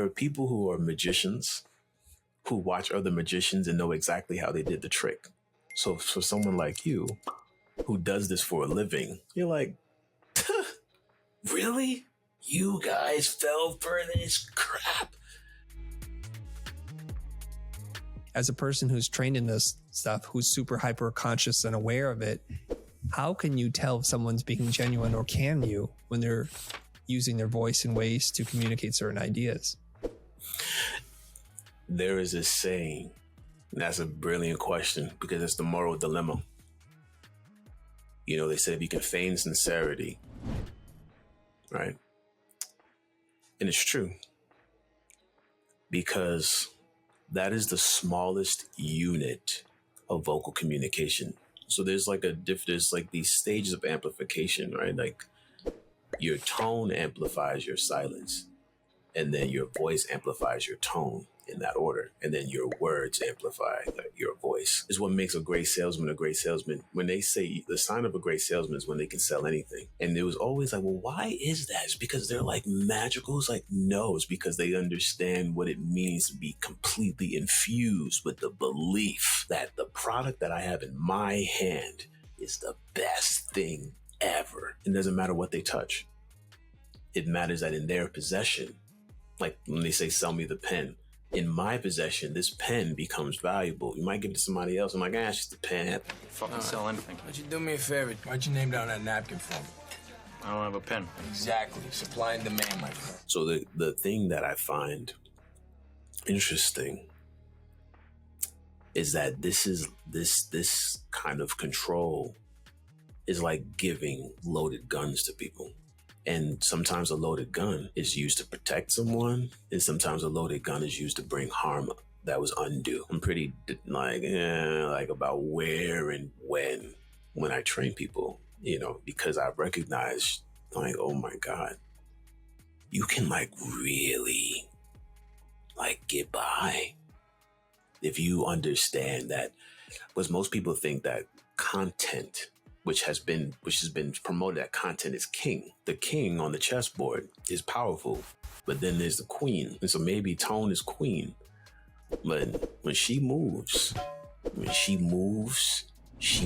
are people who are magicians who watch other magicians and know exactly how they did the trick. So for someone like you who does this for a living, you're like, really? You guys fell for this crap? As a person who's trained in this stuff, who's super hyper conscious and aware of it, how can you tell if someone's being genuine, or can you, when they're using their voice in ways to communicate certain ideas? There is a saying, and that's a brilliant question, because it's the moral dilemma. You know, they say if you can feign sincerity, right? And it's true, because that is the smallest unit of vocal communication. So there's like there's like these stages of amplification, right? Like your tone amplifies your silence, and then your voice amplifies your tone, in that order. And then your words amplify your voice. Is what makes a great salesman a great salesman. When they say the sign of a great salesman is when they can sell anything. And it was always like, well, why is that? It's because they're like magical. It's like, no, it's because they understand what it means to be completely infused with the belief that the product that I have in my hand is the best thing ever. It doesn't matter what they touch. It matters that in their possession, like when they say, sell me the pen, in my possession, this pen becomes valuable. You might give it to somebody else. I'm like, it's just a pen. Fucking sell anything. Why don't you do me a favor? Write your name down on that napkin for me? I don't have a pen. Exactly. Supply and demand, my friend. So the thing that I find interesting is that this kind of control is like giving loaded guns to people. And sometimes a loaded gun is used to protect someone, and sometimes a loaded gun is used to bring harm that was undue. I'm pretty like about where and when I train people, you know, because I recognize like, oh my God, you can like really like get by if you understand that. Because most people think that content, which has been promoted, that content is king. The king on the chessboard is powerful, but then there's the queen. And so maybe tone is queen. But when she moves the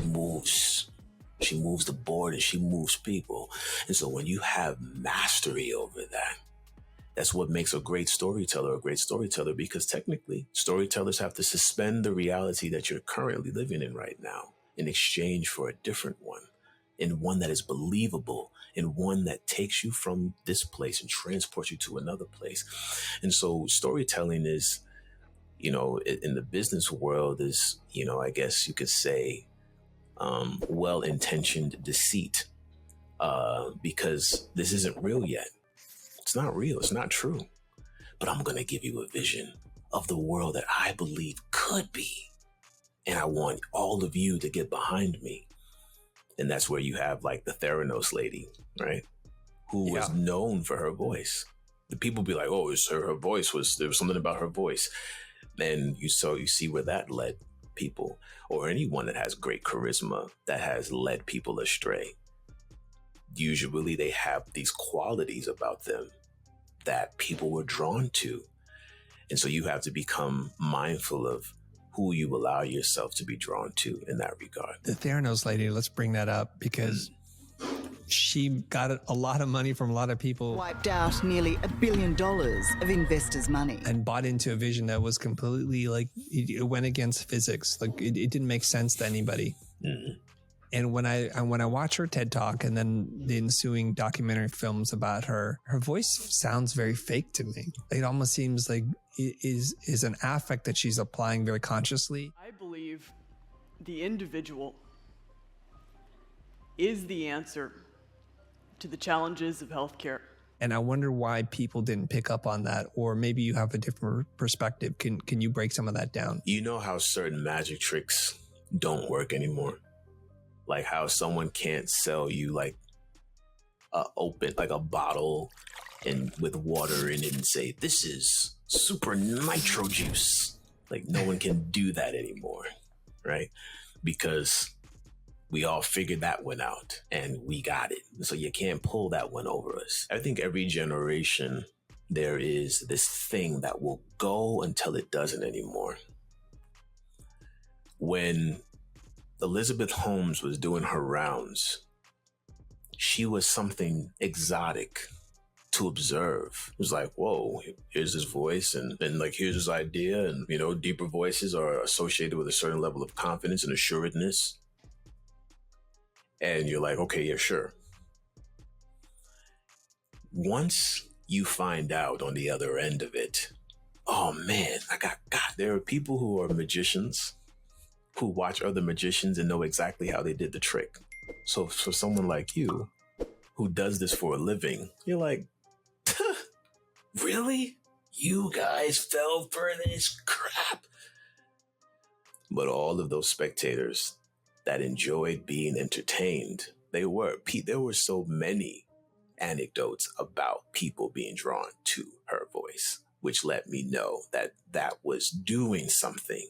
board and she moves people. And so when you have mastery over that, that's what makes a great storyteller, because technically storytellers have to suspend the reality that you're currently living in right now in exchange for a different one, and one that is believable, and one that takes you from this place and transports you to another place. And so storytelling is, you know, in the business world is, you know, I guess you could say, well-intentioned deceit, because this isn't real yet. It's not real. It's not true. But I'm going to give you a vision of the world that I believe could be. And I want all of you to get behind me. And that's where you have like the Theranos lady, right? Who was known for her voice. The people be like, oh, it's her voice there was something about her voice. And you see where that led people, or anyone that has great charisma that has led people astray. Usually they have these qualities about them that people were drawn to. And so you have to become mindful of who you allow yourself to be drawn to in that regard. The Theranos lady, let's bring that up, because she got a lot of money from a lot of people. Wiped out nearly $1 billion of investors' money. And bought into a vision that was completely like, it went against physics. Like it didn't make sense to anybody. Mm-hmm. And when I watch her TED Talk and then the ensuing documentary films about her voice sounds very fake to me. It almost seems like it is an affect that she's applying very consciously. I believe the individual is the answer to the challenges of healthcare. And I wonder why people didn't pick up on that, or maybe you have a different perspective. Can you break some of that down? You know how certain magic tricks don't work anymore? Like how someone can't sell you like a bottle and with water in it and say, this is super nitro juice. Like no one can do that anymore, right? Because we all figured that one out and we got it. So you can't pull that one over us. I think every generation there is this thing that will go until it doesn't anymore. When Elizabeth Holmes was doing her rounds, she was something exotic to observe. It was like, whoa, here's his voice and like, here's his idea. And, you know, deeper voices are associated with a certain level of confidence and assuredness. And you're like, okay, yeah, sure. Once you find out on the other end of it, oh man, there are people who are magicians who watch other magicians and know exactly how they did the trick. So for someone like you who does this for a living, you're like, really? You guys fell for this crap? But all of those spectators that enjoyed being entertained, there were so many anecdotes about people being drawn to her voice, which let me know that was doing something.